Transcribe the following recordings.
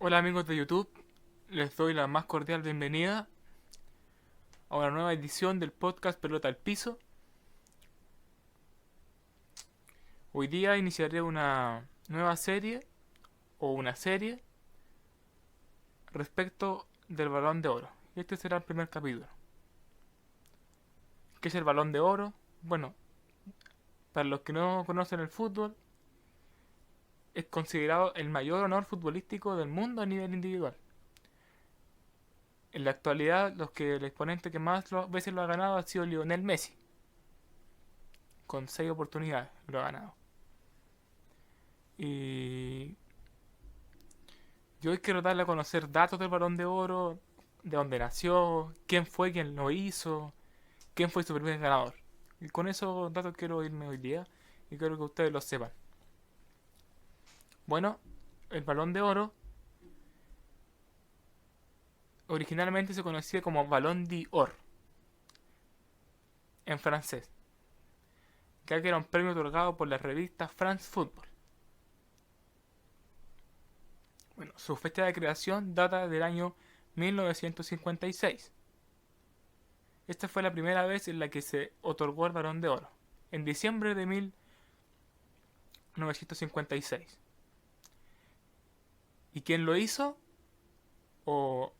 Hola amigos de YouTube, les doy la más cordial bienvenida a una nueva edición del podcast Pelota al Piso. Hoy día iniciaré una nueva serie o una serie respecto del Balón de Oro. Y este será el primer capítulo. ¿Qué es el Balón de Oro? Bueno, para los que no conocen el fútbol, es considerado el mayor honor futbolístico del mundo a nivel individual. En la actualidad, el exponente que más veces lo ha ganado ha sido Lionel Messi, con 6 oportunidades lo ha ganado. Y yo hoy quiero darle a conocer datos del Balón de Oro, de dónde nació, quién fue quien lo hizo, quién fue su primer ganador. Y con esos datos quiero irme hoy día y quiero que ustedes lo sepan. Bueno, el Balón de Oro originalmente se conocía como Ballon d'Or en francés, ya que era un premio otorgado por la revista France Football. Bueno, su fecha de creación data del año 1956. Esta fue la primera vez en la que se otorgó el Balón de Oro, en diciembre de 1956. ¿Y quién lo hizo? O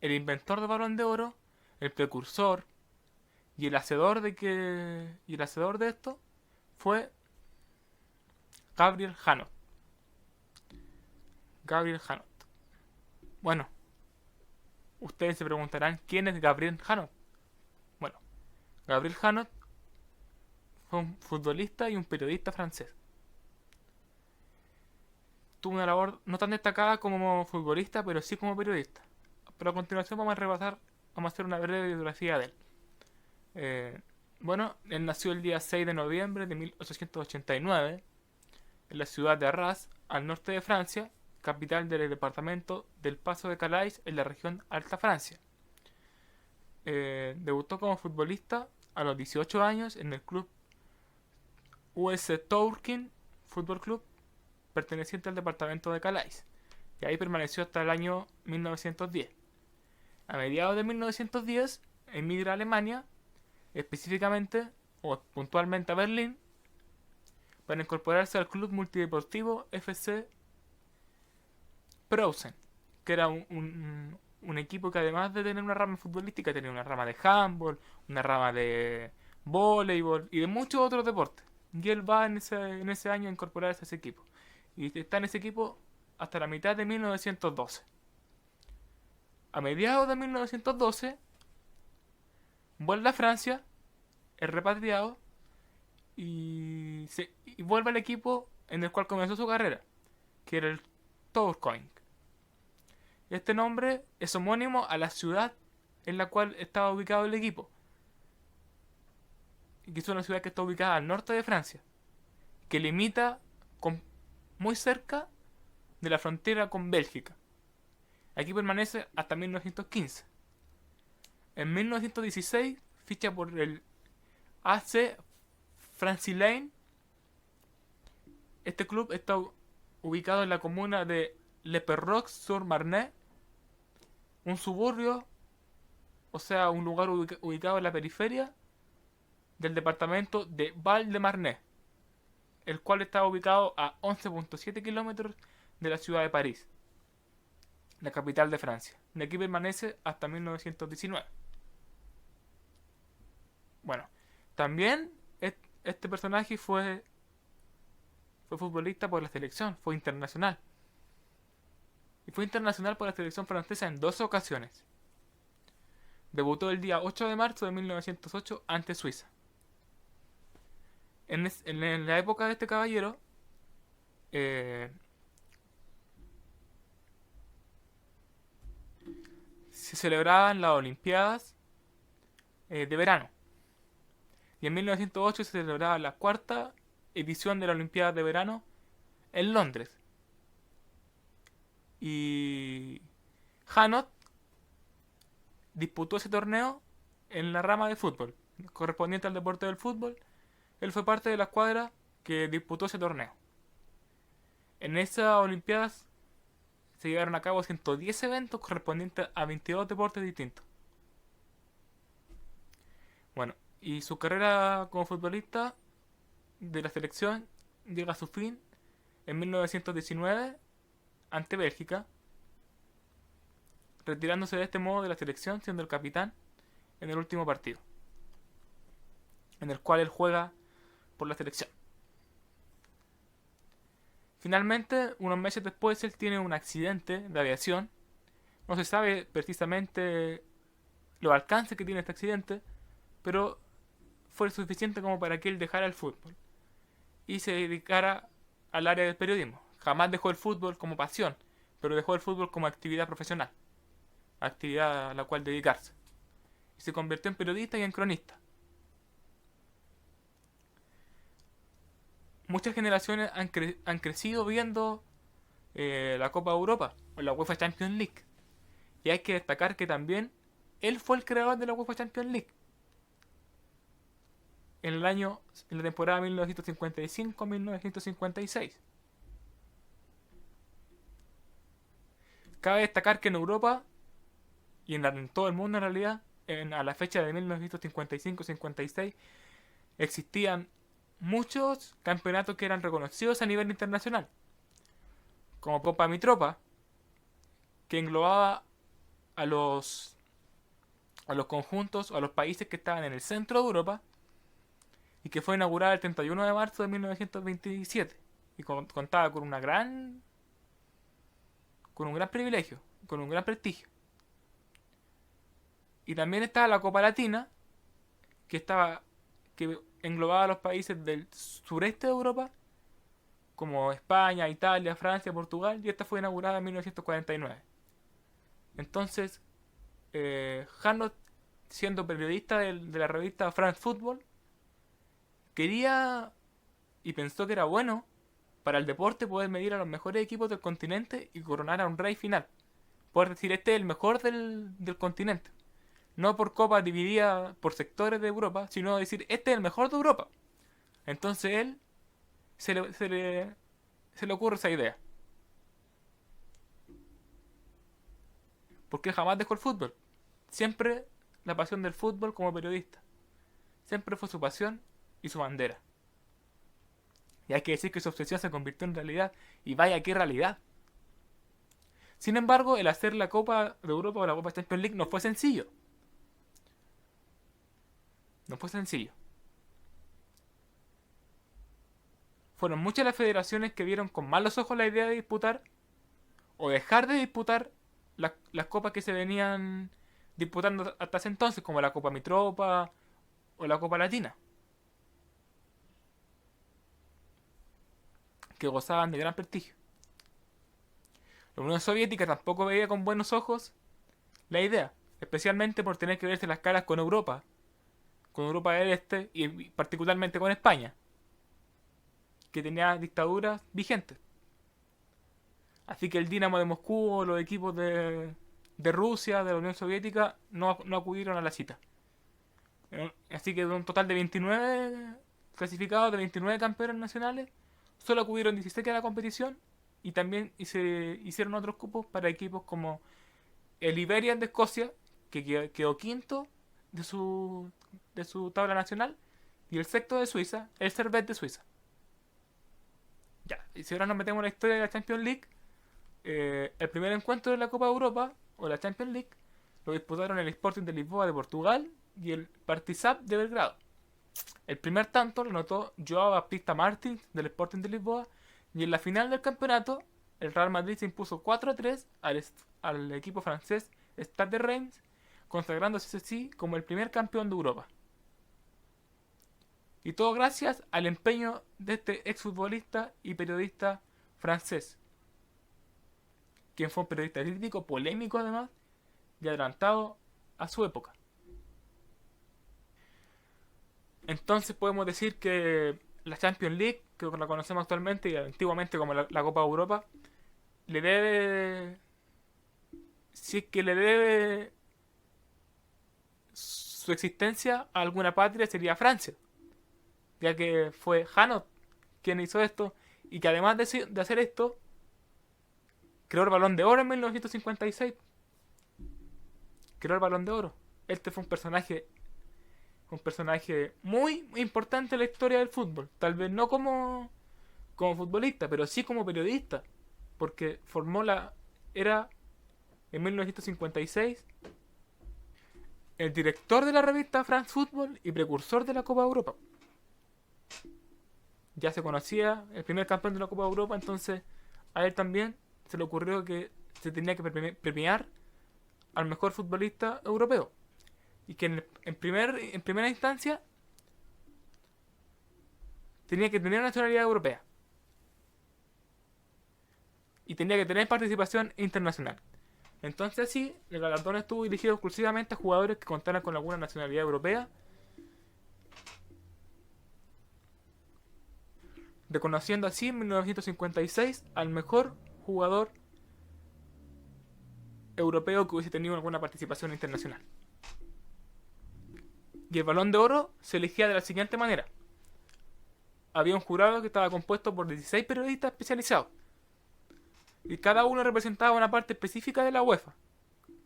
el inventor del Balón de Oro, el precursor y el hacedor de esto fue Gabriel Hanot. Gabriel Hanot. Bueno, ustedes se preguntarán quién es Gabriel Hanot. Bueno, Gabriel Hanot fue un futbolista y un periodista francés. Tuvo una labor no tan destacada como futbolista, pero sí como periodista. Pero a continuación vamos a hacer una breve biografía de él. Eh, bueno, él nació el día 6 de noviembre de 1889 en la ciudad de Arras, al norte de Francia, capital del departamento del Paso de Calais en la región Alta Francia. Debutó como futbolista a los 18 años en el club US Tourcoing Football Club, perteneciente al departamento de Calais, y ahí permaneció hasta el año 1910. A mediados de 1910 emigra a Alemania, específicamente o puntualmente a Berlín, para incorporarse al club multideportivo FC Preußen, que era un equipo que además de tener una rama futbolística tenía una rama de handball, una rama de voleibol y de muchos otros deportes. Y él va en ese año a incorporarse a ese equipo. Y está en ese equipo hasta la mitad de 1912. A mediados de 1912 vuelve a Francia, es repatriado y vuelve al equipo en el cual comenzó su carrera, que era el Tourcoing. Este nombre es homónimo a la ciudad en la cual estaba ubicado el equipo, que es una ciudad que está ubicada al norte de Francia, que limita muy cerca de la frontera con Bélgica. Aquí permanece hasta 1915. En 1916 ficha por el AC Francilien. Este club está ubicado en la comuna de Le Perroux-sur-Marne, un suburbio, o sea, un lugar ubicado en la periferia del departamento de Val-de-Marne, el cual está ubicado a 11,7 kilómetros de la ciudad de París, la capital de Francia. De aquí permanece hasta 1919. Bueno, también este personaje fue futbolista por la selección, fue internacional. Y fue internacional por la selección francesa en 2 ocasiones. Debutó el día 8 de marzo de 1908 ante Suiza. En la época de este caballero, eh, se celebraban las Olimpiadas de verano. Y en 1908 se celebraba la cuarta edición de la Olimpiada de verano en Londres. Y Hanot disputó ese torneo en la rama de fútbol, correspondiente al deporte del fútbol. Él fue parte de la escuadra que disputó ese torneo. En esas Olimpiadas se llevaron a cabo 110 eventos correspondientes a 22 deportes distintos. Bueno, y su carrera como futbolista de la selección llega a su fin en 1919 ante Bélgica, retirándose de este modo de la selección siendo el capitán en el último partido, en el cual él juega por la selección. Finalmente, unos meses después, él tiene un accidente de aviación. No se sabe precisamente los alcances que tiene este accidente, pero fue suficiente como para que él dejara el fútbol y se dedicara al área del periodismo. Jamás dejó el fútbol como pasión, pero dejó el fútbol como actividad profesional, actividad a la cual dedicarse. Y se convirtió en periodista y en cronista. Muchas generaciones han crecido viendo la Copa de Europa o la UEFA Champions League. Y hay que destacar que también él fue el creador de la UEFA Champions League. En la temporada 1955-1956. Cabe destacar que en Europa y en todo el mundo en realidad, a la fecha de 1955-56, existían muchos campeonatos que eran reconocidos a nivel internacional, como Copa Mitropa, que englobaba a los conjuntos o a los países que estaban en el centro de Europa y que fue inaugurada el 31 de marzo de 1927 y contaba con un gran privilegio, con un gran prestigio. Y también estaba la Copa Latina, que englobaba a los países del sureste de Europa, como España, Italia, Francia, Portugal, y esta fue inaugurada en 1949. Entonces, Hanno, siendo periodista de la revista France Football, quería y pensó que era bueno para el deporte poder medir a los mejores equipos del continente y coronar a un rey final. Poder decir, este es el mejor del continente. No por copas divididas por sectores de Europa, sino decir, este es el mejor de Europa. Entonces él se le ocurre esa idea. Porque jamás dejó el fútbol. Siempre la pasión del fútbol como periodista. Siempre fue su pasión y su bandera. Y hay que decir que su obsesión se convirtió en realidad. Y vaya qué realidad. Sin embargo, el hacer la Copa de Europa o la Copa Champions League no fue sencillo. No fue sencillo. Fueron muchas las federaciones que vieron con malos ojos la idea de disputar o dejar de disputar las copas que se venían disputando hasta ese entonces, como la Copa Mitropa o la Copa Latina, que gozaban de gran prestigio. La Unión Soviética tampoco veía con buenos ojos la idea, especialmente por tener que verse las caras con Europa del Este y particularmente con España, que tenía dictaduras vigentes. Así que el Dinamo de Moscú o los equipos de Rusia, de la Unión Soviética, no acudieron a la cita. Así que de un total de 29 clasificados, de 29 campeones nacionales, solo acudieron 16 a la competición y también se hicieron otros cupos para equipos como el Iberian de Escocia, que quedó quinto de su tabla nacional, y el sexto de Suiza, el Servette de Suiza. Ya, y si ahora nos metemos en la historia de la Champions League, el primer encuentro de la Copa de Europa, o la Champions League, lo disputaron el Sporting de Lisboa de Portugal y el Partizan de Belgrado. El primer tanto lo anotó Joao Baptista Martins del Sporting de Lisboa, y en la final del campeonato, el Real Madrid se impuso 4-3 al equipo francés Stade de Reims, consagrándose así como el primer campeón de Europa. Y todo gracias al empeño de este exfutbolista y periodista francés, quien fue un periodista crítico, polémico además, y adelantado a su época. Entonces podemos decir que la Champions League, que la conocemos actualmente y antiguamente como la Copa de Europa, le debe, si es que le debe su existencia a alguna patria, sería Francia, ya que fue Hanno quien hizo esto y que además de hacer esto, creó el Balón de Oro en 1956. Creó el Balón de Oro. Este fue un personaje muy importante en la historia del fútbol. Tal vez no como futbolista, pero sí como periodista. Porque era en 1956 el director de la revista France Football y precursor de la Copa Europa. Ya se conocía el primer campeón de la Copa Europa, entonces a él también se le ocurrió que se tenía que premiar al mejor futbolista europeo. Y que en primera instancia tenía que tener nacionalidad europea. Y tenía que tener participación internacional. Entonces así, el galardón estuvo dirigido exclusivamente a jugadores que contaran con alguna nacionalidad europea, reconociendo así en 1956 al mejor jugador europeo que hubiese tenido alguna participación internacional. Y el Balón de Oro se elegía de la siguiente manera. Había un jurado que estaba compuesto por 16 periodistas especializados. Y cada uno representaba una parte específica de la UEFA.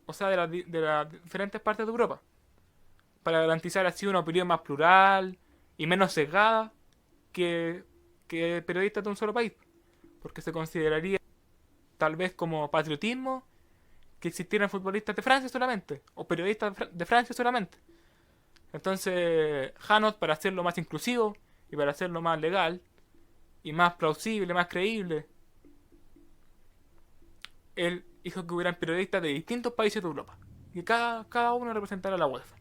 O sea, de las diferentes partes de Europa. Para garantizar así una opinión más plural y menos sesgada que periodistas de un solo país. Porque se consideraría tal vez como patriotismo que existieran futbolistas de Francia solamente. O periodistas de Francia solamente. Entonces, Hanot, para hacerlo más inclusivo y para hacerlo más legal y más plausible, más creíble, él dijo que hubieran periodistas de distintos países de Europa. Y cada uno representara a la UEFA.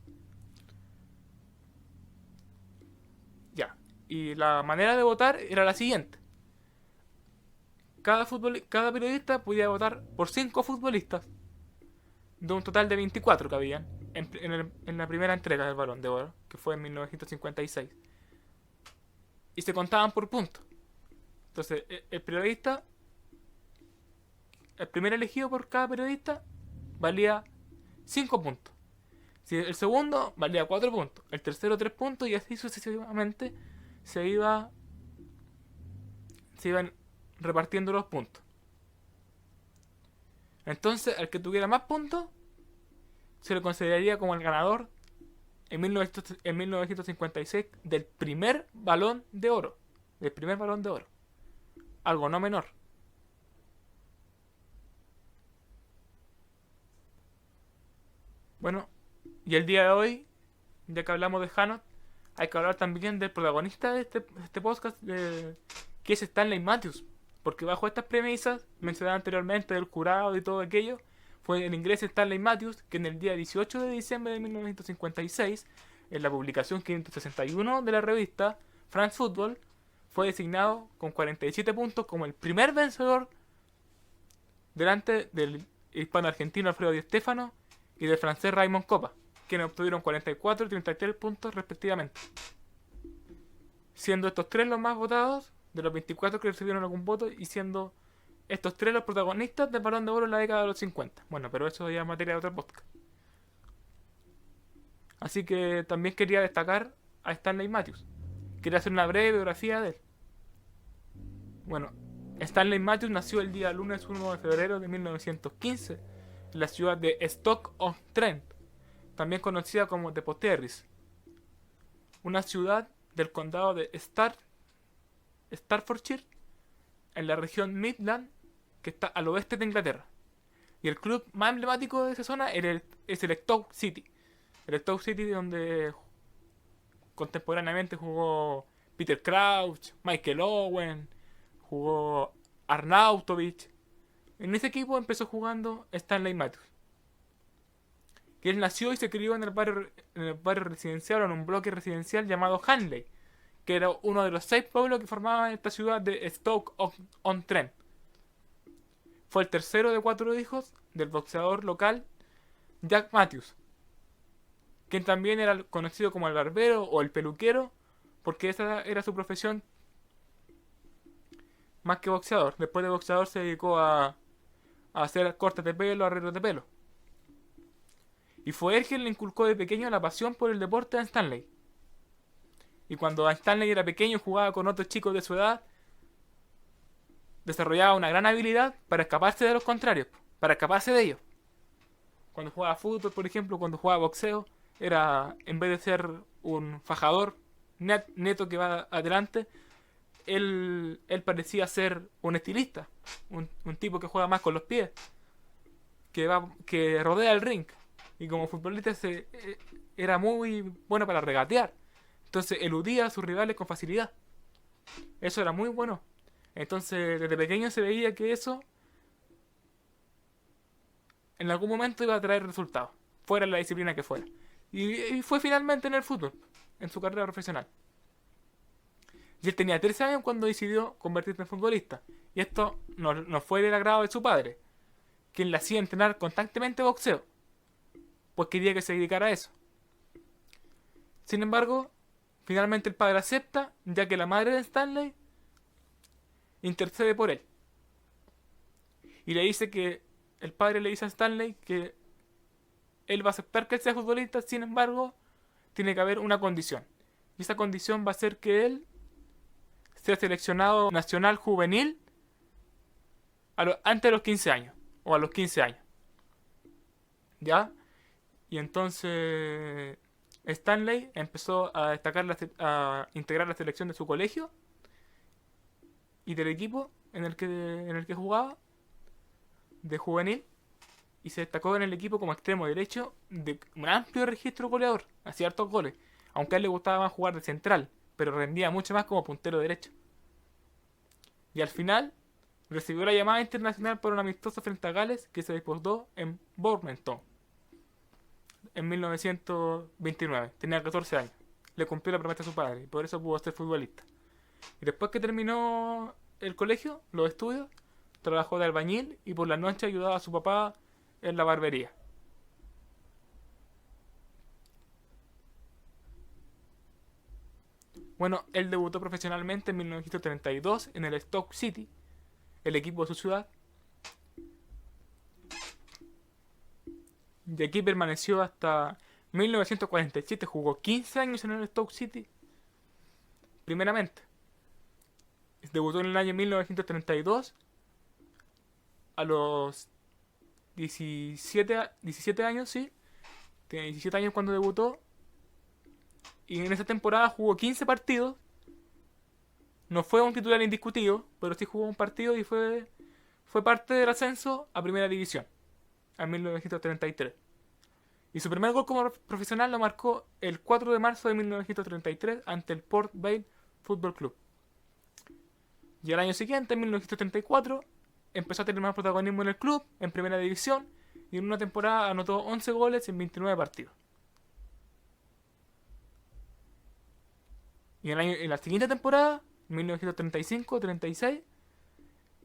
Ya. Y la manera de votar era la siguiente. Cada periodista podía votar por 5 futbolistas. De un total de 24 que habían en la primera entrega del Balón de Oro, que fue en 1956. Y se contaban por puntos. Entonces, el periodista, el primer elegido por cada periodista, valía 5 puntos. Si el segundo valía 4 puntos, el tercero 3 puntos y así sucesivamente se iban repartiendo los puntos. Entonces, al que tuviera más puntos se le consideraría como el ganador en 1956 del primer Balón de Oro. Del primer Balón de Oro. Algo no menor. Bueno, y el día de hoy, ya que hablamos de Hanot, hay que hablar también del protagonista de este podcast, que es Stanley Matthews. Porque bajo estas premisas, mencionadas anteriormente del jurado y todo aquello, fue el inglés Stanley Matthews que en el día 18 de diciembre de 1956, en la publicación 561 de la revista France Football, fue designado con 47 puntos como el primer vencedor delante del hispano-argentino Alfredo Di Stéfano y del francés Raymond Kopa, quienes obtuvieron 44 y 33 puntos respectivamente. Siendo estos tres los más votados, de los 24 que recibieron algún voto, y siendo estos tres los protagonistas del Balón de Oro en la década de los 50. Bueno, pero eso ya es materia de otro podcast. Así que también quería destacar a Stanley Matthews. Quería hacer una breve biografía de él. Bueno, Stanley Matthews nació el día lunes 1 de febrero de 1915 en la ciudad de Stoke-on-Trent, también conocida como The Poterris, una ciudad del condado de Staffordshire, en la región Midland, que está al oeste de Inglaterra. Y el club más emblemático de esa zona es el Stoke City. El Stoke City, donde contemporáneamente jugó Peter Crouch, Michael Owen, jugó Arnautovic. En ese equipo empezó jugando Stanley Matthews, que él nació y se crió en el barrio residencial, o en un bloque residencial llamado Hanley, que era uno de los 6 pueblos que formaban esta ciudad de Stoke-on-Trent. Fue el tercero de 4 hijos del boxeador local Jack Matthews, quien también era conocido como el barbero o el peluquero, porque esa era su profesión más que boxeador. Después de boxeador se dedicó a hacer cortes de pelo, arreglos de pelo. Y fue él quien le inculcó de pequeño la pasión por el deporte a Stanley. Y cuando Stanley era pequeño y jugaba con otros chicos de su edad, desarrollaba una gran habilidad para escaparse de los contrarios, para escaparse de ellos. Cuando jugaba fútbol, por ejemplo, cuando jugaba boxeo, era, en vez de ser un fajador neto que va adelante, él parecía ser un estilista, un tipo que juega más con los pies, que rodea el ring. Y como futbolista era muy bueno para regatear. Entonces eludía a sus rivales con facilidad. Eso era muy bueno. Entonces desde pequeño se veía que eso en algún momento iba a traer resultados, fuera de la disciplina que fuera. Y fue finalmente en el fútbol, en su carrera profesional. Y él tenía 13 años cuando decidió convertirse en futbolista. Y esto no fue del agrado de su padre, quien le hacía entrenar constantemente boxeo, pues quería que se dedicara a eso. Sin embargo, finalmente el padre acepta, ya que la madre de Stanley intercede por él. Y le dice que el padre le dice a Stanley que él va a aceptar que él sea futbolista, sin embargo, tiene que haber una condición. Y esa condición va a ser que él sea seleccionado nacional juvenil antes de los 15 años, o a los 15 años. ¿Ya? Y entonces Stanley empezó a a integrar la selección de su colegio y del equipo en el que jugaba, de juvenil, y se destacó en el equipo como extremo derecho de un amplio registro goleador, hacía hartos goles, aunque a él le gustaba más jugar de central, pero rendía mucho más como puntero derecho. Y al final recibió la llamada internacional por un amistoso frente a Gales que se disputó en Bournemouth en 1929. Tenía 14 años. Le cumplió la promesa a su padre y por eso pudo ser futbolista. Y después que terminó el colegio, los estudios, trabajó de albañil y por la noche ayudaba a su papá en la barbería. Bueno, él debutó profesionalmente en 1932 en el Stoke City, el equipo de su ciudad. Y aquí permaneció hasta 1947, jugó 15 años en el Stoke City. Primeramente, debutó en el año 1932 a los 17 años, sí. Tenía 17 años cuando debutó. Y en esa temporada jugó 15 partidos. No fue un titular indiscutido, pero sí jugó un partido y fue parte del ascenso a Primera División, en 1933. Y su primer gol como profesional lo marcó el 4 de marzo de 1933 ante el Port Vale Football Club. Y al año siguiente, en 1934, empezó a tener más protagonismo en el club, en Primera División, y en una temporada anotó 11 goles en 29 partidos. Y en la siguiente temporada, 1935-36,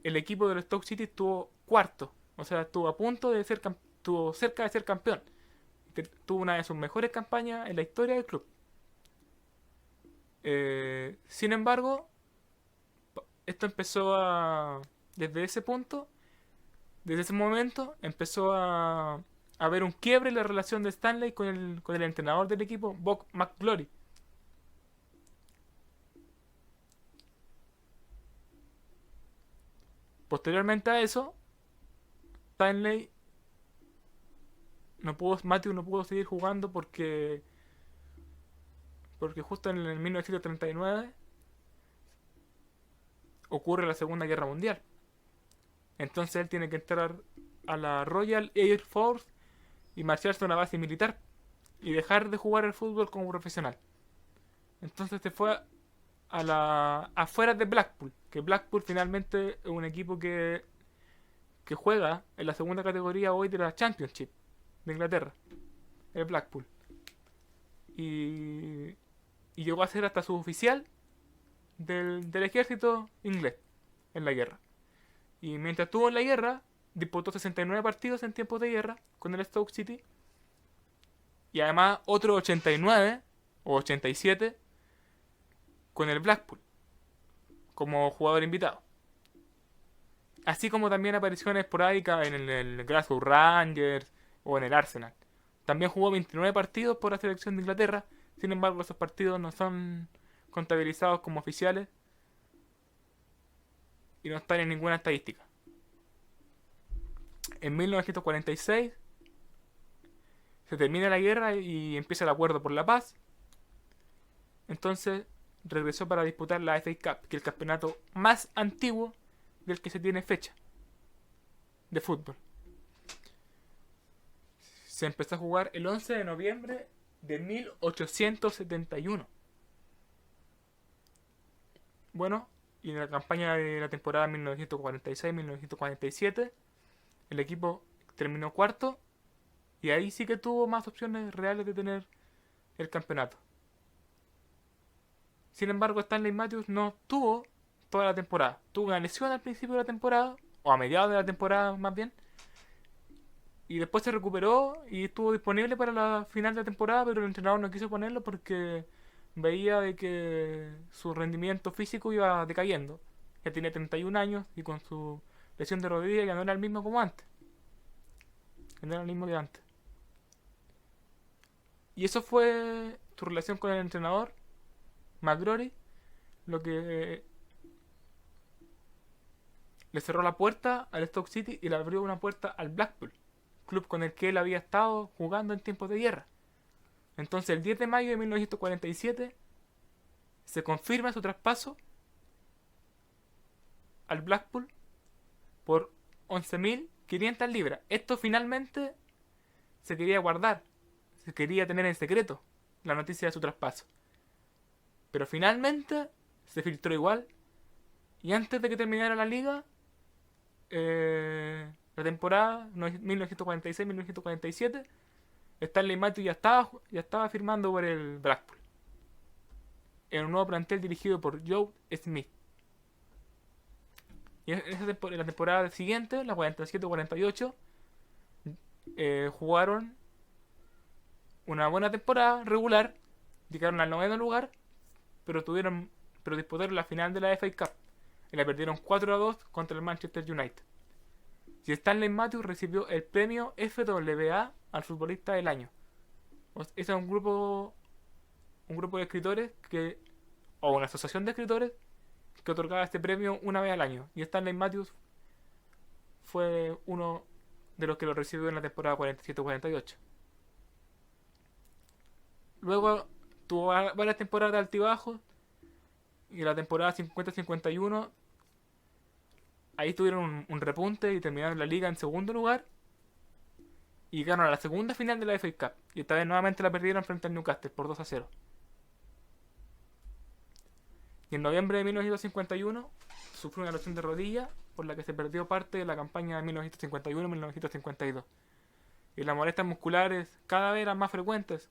el equipo del Stoke City estuvo cuarto. O sea, estuvo a punto de estuvo cerca de ser campeón. Tuvo una de sus mejores campañas en la historia del club. Sin embargo, esto empezó a... Desde ese punto, desde ese momento, empezó a haber un quiebre en la relación de Stanley con el entrenador del equipo, Bob McGlory. Posteriormente a eso, Stanley Matthew no pudo seguir jugando porque justo en el 1939 ocurre la Segunda Guerra Mundial. Entonces él tiene que entrar a la Royal Air Force y marcharse a una base militar y dejar de jugar el fútbol como profesional. Entonces se fue afuera de Blackpool, que Blackpool finalmente es un equipo que juega en la segunda categoría hoy de la Championship de Inglaterra, el Blackpool. Y llegó a ser hasta suboficial del ejército inglés en la guerra. Y mientras estuvo en la guerra, disputó 69 partidos en tiempos de guerra con el Stoke City. Y además otros 89 o 87 con el Blackpool como jugador invitado. Así como también apariciones esporádicas en el Glasgow Rangers o en el Arsenal. También jugó 29 partidos por la selección de Inglaterra. Sin embargo, esos partidos no son contabilizados como oficiales y no están en ninguna estadística. En 1946 se termina la guerra y empieza el acuerdo por la paz. Entonces regresó para disputar la FA Cup, que es el campeonato más antiguo del que se tiene fecha de fútbol. Se empezó a jugar el 11 de noviembre de 1871. Bueno, y en la campaña de la temporada 1946-1947, el equipo terminó cuarto y ahí sí que tuvo más opciones reales de tener el campeonato. Sin embargo, Stanley Matthews no tuvo toda la temporada. Tuvo una lesión al principio de la temporada, o a mediados de la temporada más bien, y después se recuperó y estuvo disponible para la final de la temporada, pero el entrenador no quiso ponerlo porque veía de que su rendimiento físico iba decayendo. Ya tenía 31 años y con su lesión de rodilla ya no era el mismo como antes. Ya no era el mismo que antes. Y eso fue tu relación con el entrenador, McGrory, lo que le cerró la puerta al Stoke City y le abrió una puerta al Blackpool, club con el que él había estado jugando en tiempos de guerra. Entonces el 10 de mayo de 1947 se confirma su traspaso al Blackpool por 11.500 libras. Esto finalmente se quería guardar, se quería tener en secreto la noticia de su traspaso. Pero finalmente se filtró igual y antes de que terminara la liga, la temporada 1946-1947, Stanley Matthews ya estaba firmando por el Blackpool en un nuevo plantel dirigido por Joe Smith. Y en la temporada siguiente, la 47-48, jugaron una buena temporada regular, llegaron al 9º lugar, pero disputaron la final de la FA Cup y la perdieron 4-2 contra el Manchester United. Y Stanley Matthews recibió el premio FWA al futbolista del año. Ese es un grupo de escritores o una asociación de escritores que otorgaba este premio una vez al año. Y Stanley Matthews fue uno de los que lo recibió en la temporada 47-48. Luego tuvo varias temporadas de altibajos. Y en la temporada 50-51 ahí tuvieron un repunte y terminaron la liga en segundo lugar. Y ganaron a la segunda final de la FA Cup. Y esta vez nuevamente la perdieron frente al Newcastle por 2-0. Y en noviembre de 1951 sufrió una lesión de rodilla por la que se perdió parte de la campaña de 1951-1952. Y las molestias musculares cada vez eran más frecuentes.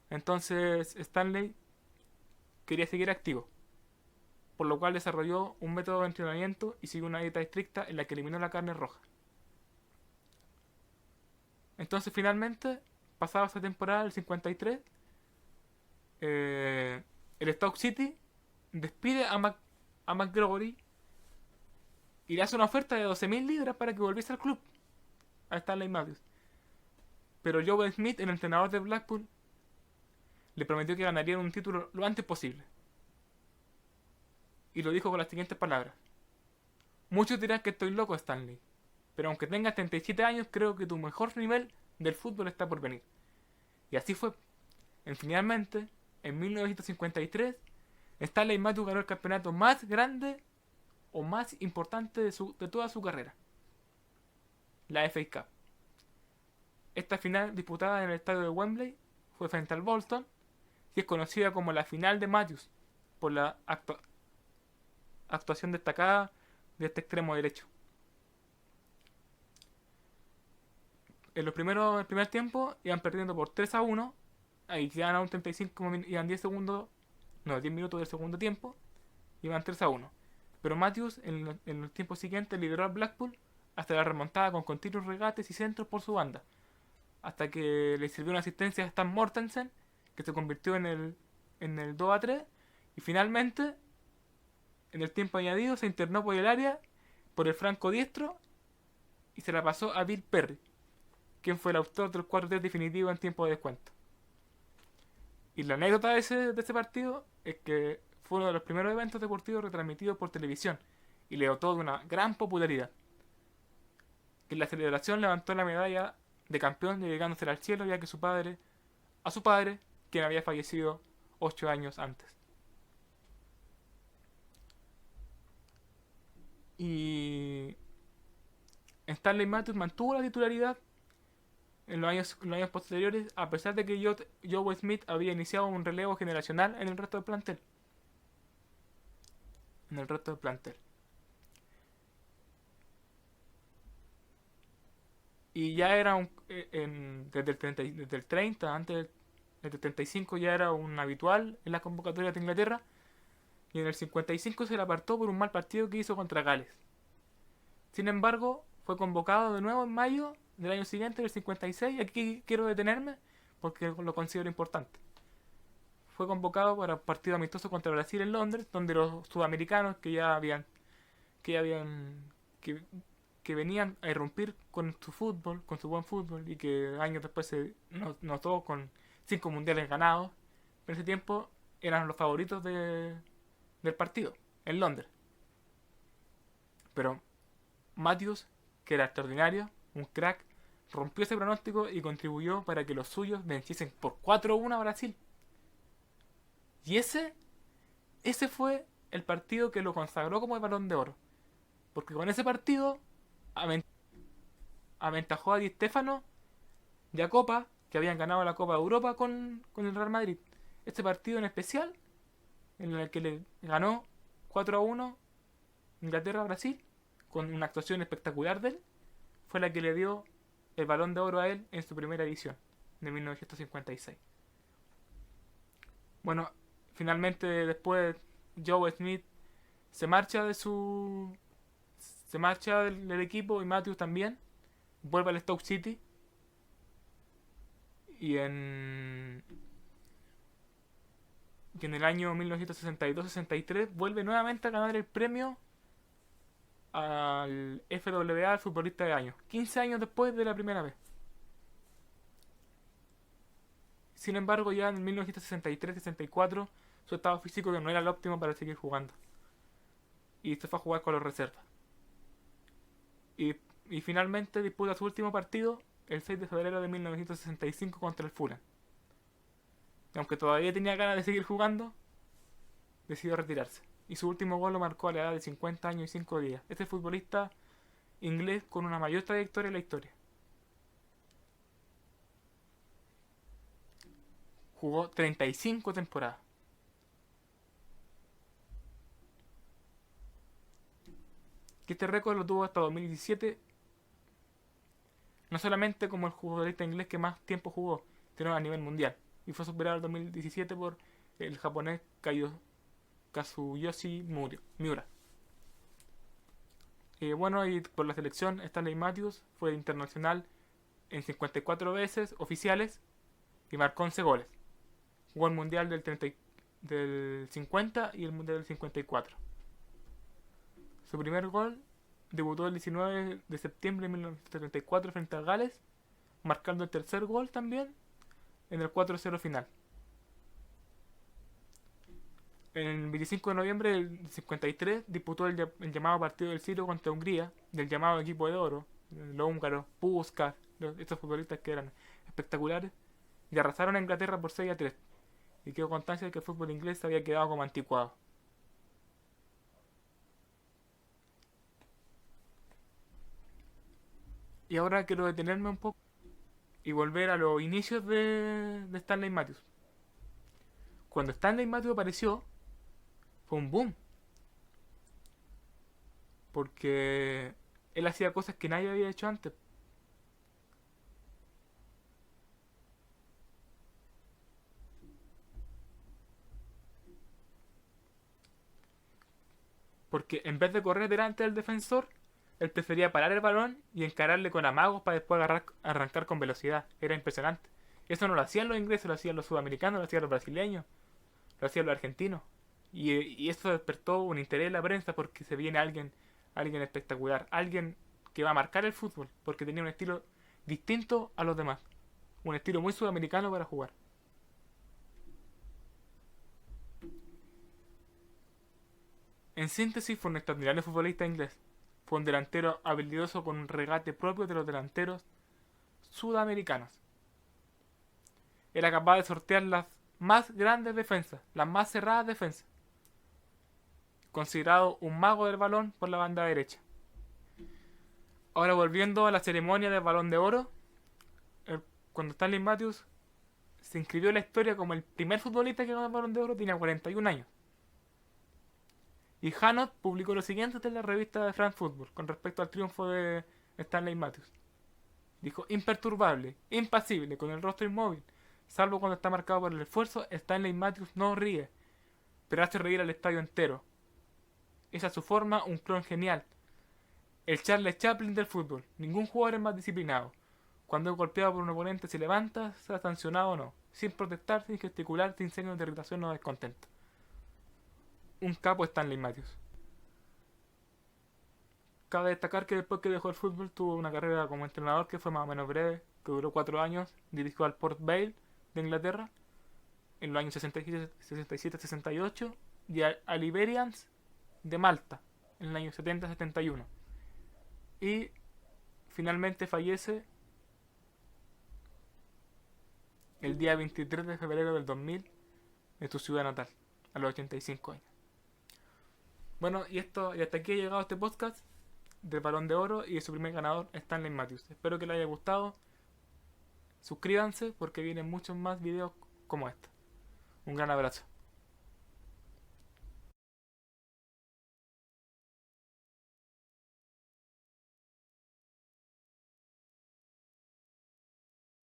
Entonces Stanley quería seguir activo, por lo cual desarrolló un método de entrenamiento y siguió una dieta estricta en la que eliminó la carne roja. Entonces finalmente, pasada esa temporada, el 53, el Stoke City despide a McGrory y le hace una oferta de 12.000 libras para que volviese al club, a Stanley Matthews. Pero Joe Smith, el entrenador de Blackpool, le prometió que ganarían un título lo antes posible. Y lo dijo con las siguientes palabras: muchos dirán que estoy loco, Stanley, pero aunque tengas 37 años, creo que tu mejor nivel del fútbol está por venir. Y así fue. Finalmente, en 1953, Stanley Matthews ganó el campeonato más grande o más importante de toda su carrera, la FA Cup. Esta final, disputada en el estadio de Wembley, fue frente al Bolton y es conocida como la final de Matthews por la actuación destacada de este extremo derecho. En el primer tiempo iban perdiendo por 3-1. Ahí quedan aún 35, iban 10 minutos del segundo tiempo. Iban 3-1. Pero Matthews en el tiempo siguiente lideró al Blackpool hasta la remontada con continuos regates y centros por su banda, hasta que le sirvió una asistencia a Stan Mortensen, que se convirtió en el 2-3. Y finalmente, en el tiempo añadido, se internó por el área por el franco diestro y se la pasó a Bill Perry, quien fue el autor del 4-3 definitivo en tiempo de descuento. Y la anécdota de ese partido es que fue uno de los primeros eventos deportivos retransmitidos por televisión y le dotó de una gran popularidad. En la celebración levantó la medalla de campeón dedicándosela al cielo ya que a su padre, quien había fallecido 8 años antes. Y Stanley Matthews mantuvo la titularidad en los años posteriores, a pesar de que Joe Smith había iniciado un relevo generacional en el resto del plantel. En el resto del plantel. Y ya era desde el 30, del 35 ya era un habitual en las convocatorias de Inglaterra. Y en el 55 se le apartó por un mal partido que hizo contra Gales. Sin embargo, fue convocado de nuevo en mayo del año siguiente, del 56. Aquí quiero detenerme porque lo considero importante. Fue convocado para un partido amistoso contra Brasil en Londres, donde los sudamericanos que ya habían, que, que venían a irrumpir con su fútbol, con su buen fútbol, y que años después se notó con 5 mundiales ganados, en ese tiempo eran los favoritos del partido, en Londres. Pero Matthews, que era extraordinario, un crack, rompió ese pronóstico y contribuyó para que los suyos venciesen por 4-1 a Brasil. Y ese fue el partido que lo consagró como el Balón de Oro. Porque con ese partido aventajó a Di Stéfano y a Copa, que habían ganado la Copa de Europa con el Real Madrid. Este partido en especial, en el que le ganó 4-1 Inglaterra a Brasil, con una actuación espectacular de él, fue la que le dio el Balón de Oro a él en su primera edición, de 1956. Bueno, finalmente después Joe Smith se marcha del equipo y Matthews también. Vuelve al Stoke City. Y en el año 1962-63 vuelve nuevamente a ganar el premio al FWA, al futbolista de año. 15 años después de la primera vez. Sin embargo, ya en 1963-64 su estado físico no era el óptimo para seguir jugando. Y se fue a jugar con los reservas. Y finalmente disputa su último partido el 6 de febrero de 1965 contra el Fulham. Y aunque todavía tenía ganas de seguir jugando, decidió retirarse. Y su último gol lo marcó a la edad de 50 años y 5 días. Este futbolista inglés con una mayor trayectoria en la historia. Jugó 35 temporadas. Que este récord lo tuvo hasta 2017. No solamente como el futbolista inglés que más tiempo jugó, sino a nivel mundial. Y fue superado en 2017 por el japonés Kazuyoshi Miura. Bueno, y por la selección, Stanley Matthews fue internacional en 54 veces oficiales y marcó 11 goles. Jugó el mundial del 50 y el mundial del 54. Su primer gol debutó el 19 de septiembre de 1974 frente a Gales, marcando el tercer gol también en el 4-0 final. En el 25 de noviembre del 53 disputó el llamado partido del siglo contra Hungría, del llamado equipo de oro, los húngaros, Puskás, estos futbolistas que eran espectaculares, y arrasaron a Inglaterra por 6-3. Y quedó constancia de que el fútbol inglés había quedado como anticuado. Y ahora quiero detenerme un poco y volver a los inicios de Stanley Matthews. Cuando Stanley Matthews apareció, fue un boom. Porque él hacía cosas que nadie había hecho antes. Porque en vez de correr delante del defensor, él prefería parar el balón y encararle con amagos para después arrancar con velocidad. Era impresionante. Eso no lo hacían los ingleses, lo hacían los sudamericanos, lo hacían los brasileños, lo hacían los argentinos. Y eso despertó un interés en la prensa porque se viene alguien espectacular, alguien que va a marcar el fútbol, porque tenía un estilo distinto a los demás. Un estilo muy sudamericano para jugar. En síntesis, fue un extraordinario futbolista inglés. Fue un delantero habilidoso con un regate propio de los delanteros sudamericanos. Era capaz de sortear las más grandes defensas, las más cerradas defensas. Considerado un mago del balón por la banda derecha. Ahora volviendo a la ceremonia del Balón de Oro, cuando Stanley Matthews se inscribió en la historia como el primer futbolista que ganó el Balón de Oro, tenía 41 años. Y Hanot publicó lo siguiente en la revista de France Football con respecto al triunfo de Stanley Matthews. Dijo: imperturbable, impasible, con el rostro inmóvil, salvo cuando está marcado por el esfuerzo, Stanley Matthews no ríe, pero hace reír al estadio entero. Esa es su forma, un clon genial. El Charles Chaplin del fútbol. Ningún jugador es más disciplinado. Cuando es golpeado por un oponente se levanta, sea sancionado o no, sin protestar, sin gesticular, sin signos de irritación o descontento. Un capo Stanley Matthews. Cabe destacar que después que dejó el fútbol tuvo una carrera como entrenador que fue más o menos breve, que duró 4 años, dirigió al Port Vale de Inglaterra en los años 67-68 y al Iberians de Malta en el año 70-71. Y finalmente fallece el día 23 de febrero del 2000 en su ciudad natal, a los 85 años. Bueno, y hasta aquí ha llegado este podcast del Balón de Oro y de su primer ganador, Stanley Matthews. Espero que les haya gustado. Suscríbanse porque vienen muchos más videos como este. Un gran abrazo.